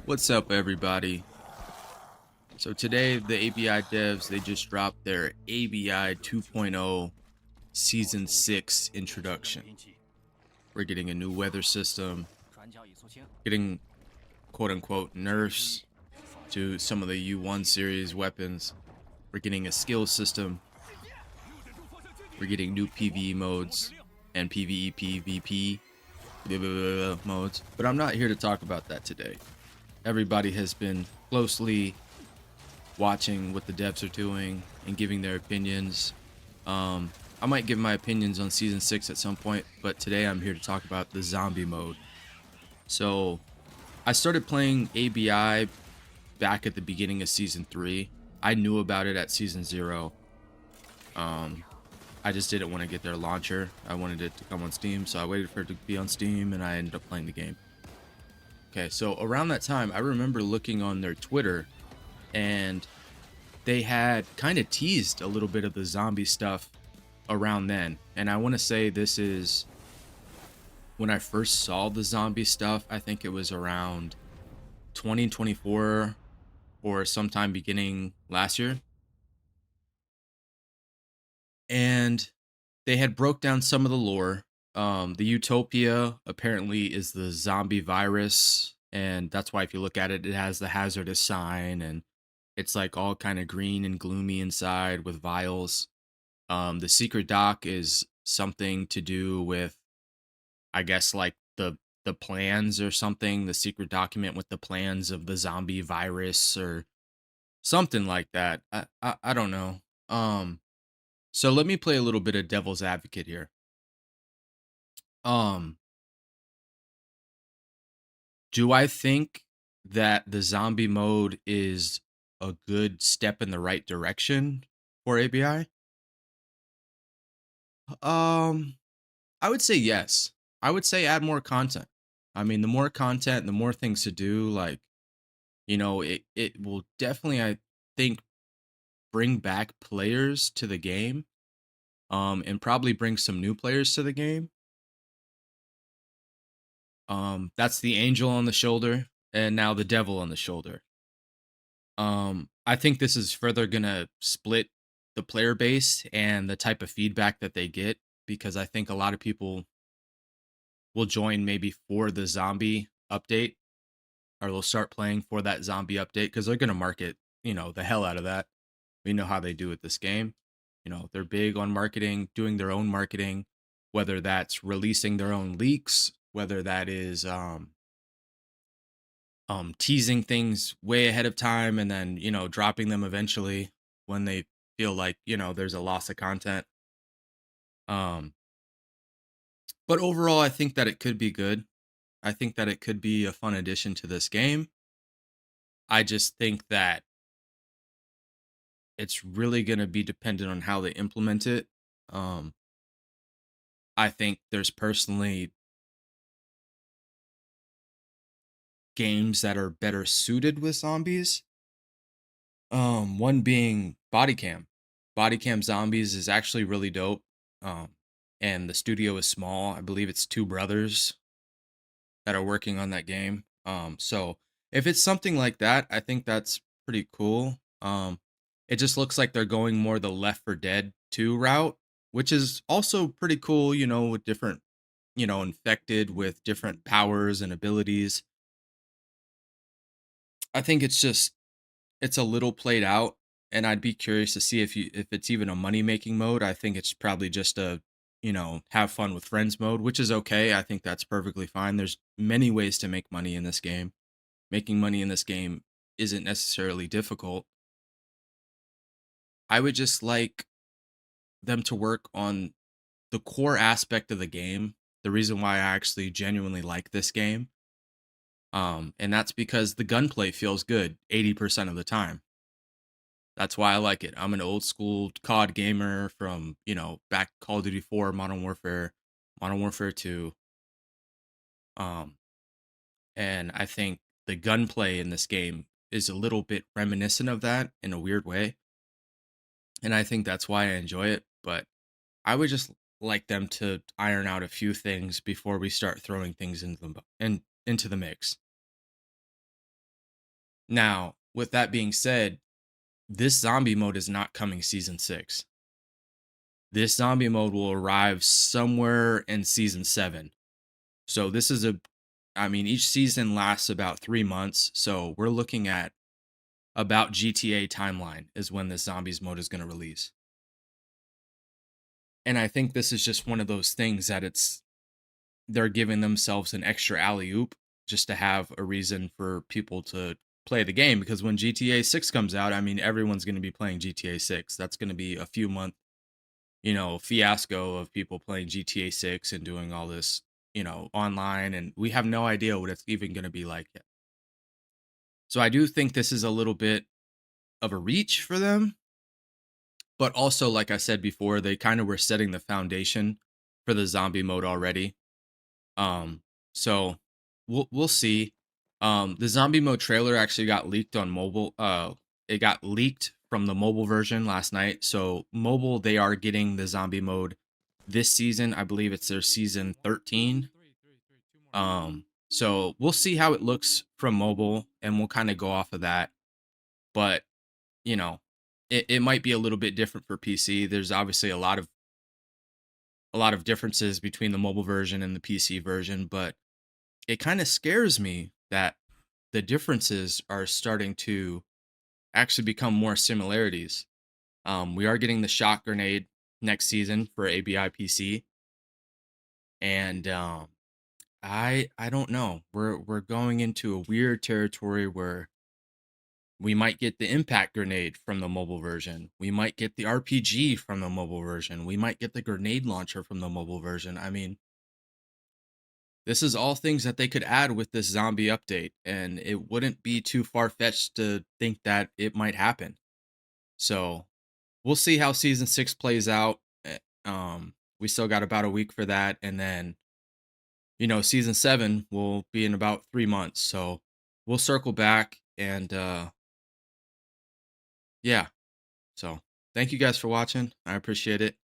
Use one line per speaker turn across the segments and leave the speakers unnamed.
What's up, everybody? So today, the ABI devs, they just dropped their ABI 2.0 Season 6 introduction. We're getting a new weather system, getting quote-unquote nerfs to some of the U1 series weapons. We're getting a skill system. We're getting new PvE modes and PvE, PvP modes. But I'm not here to talk about that today. Everybody has been closely watching what the devs are doing and giving their opinions. I might give my opinions on Season 6 at some point, but today I'm here to talk about the zombie mode. So, I started playing ABI back at the beginning of Season 3. I knew about it at Season 0. I just didn't want to get their launcher. I wanted it to come on Steam, so I waited for it to be on Steam, and I ended up playing the game. Okay, so around that time, I remember looking on their Twitter, and they had kind of teased a little bit of the zombie stuff around then. And I want to say this is when I first saw the zombie stuff. I think it was around 2024 or sometime beginning last year. And they had broke down some of the lore. The Utopia apparently is the zombie virus, and that's why if you look at it, it has the hazardous sign, and it's like all kind of green and gloomy inside with vials. The secret doc is something to do with, I guess, like the plans or something. The secret document with the plans of the zombie virus or something like that. I don't know. So let me play a little bit of devil's advocate here. Um, do I think that the zombie mode is a good step in the right direction for ABI? Um, I would say yes. I would say add more content. I mean, the more content, the more things to do. Like, it will definitely, I think, bring back players to the game. And probably bring some new players to the game. That's the angel on the shoulder, and now the devil on the shoulder. I think this is further gonna split the player base and the type of feedback that they get, because I think a lot of people will join maybe for the zombie update, or they'll start playing for that zombie update because they're gonna market, the hell out of that. We know how they do with this game. They're big on marketing, doing their own marketing, whether that's releasing their own leaks, whether that is teasing things way ahead of time and then, dropping them eventually when they feel like, there's a loss of content. Um but overall I think that it could be good. I think that it could be a fun addition to this game. I just think that it's really going to be dependent on how they implement it. Um I think there's personally games that are better suited with zombies. One being Body Cam. Body Cam Zombies is actually really dope. Um, and the studio is small. I believe it's two brothers that are working on that game. So if it's something like that, I think that's pretty cool. It just looks like they're going more the Left 4 Dead 2 route, which is also pretty cool, with different, infected with different powers and abilities. I think it's a little played out, and I'd be curious to see if it's even a money making mode. I think it's probably just a, have fun with friends mode, which is okay. I think that's perfectly fine. There's many ways to make money in this game. Making money in this game isn't necessarily difficult. I would just like them to work on the core aspect of the game. The reason why I actually genuinely like this game. And that's because the gunplay feels good 80% of the time. That's why I like it. I'm an old school COD gamer from, back Call of Duty 4, Modern Warfare, Modern Warfare 2. Um, and I think the gunplay in this game is a little bit reminiscent of that in a weird way. And I think that's why I enjoy it. But I would just like them to iron out a few things before we start throwing things into the mix. Now, with that being said, this zombie mode is not coming season 6. This zombie mode will arrive somewhere in season 7. So this is each season lasts about 3 months. So we're looking at about GTA timeline is when this zombies mode is going to release. And I think this is just one of those things that they're giving themselves an extra alley-oop just to have a reason for people to play the game, because when GTA 6 comes out, I mean, everyone's going to be playing GTA 6. That's going to be a few month, fiasco of people playing GTA 6 and doing all this, online, and we have no idea what it's even going to be like yet. So I do think this is a little bit of a reach for them, but also, like I said before, they kind of were setting the foundation for the zombie mode already. So we'll see. The zombie mode trailer actually got leaked on mobile. It got leaked from the mobile version last night. So mobile, they are getting the zombie mode this season. I believe it's their season 13. So we'll see how it looks from mobile, and we'll kind of go off of that. But it might be a little bit different for PC. There's obviously a lot of differences between the mobile version and the PC version, but it kind of scares me that the differences are starting to actually become more similarities. We are getting the shot grenade next season for ABI PC, and I don't know. We're going into a weird territory where we might get the impact grenade from the mobile version. We might get the RPG from the mobile version. We might get the grenade launcher from the mobile version. I mean, this is all things that they could add with this zombie update, and it wouldn't be too far-fetched to think that it might happen. So we'll see how season 6 plays out. We still got about a week for that, and then season 7 will be in about 3 months. So we'll circle back, and yeah. So thank you guys for watching. I appreciate it.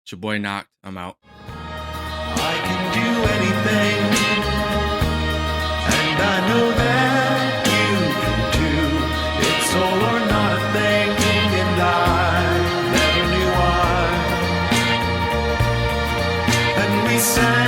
It's your boy Knocked. I'm out.
I can do anything, and I know that you can too. It's all or not a thing, and I never knew why. And we sang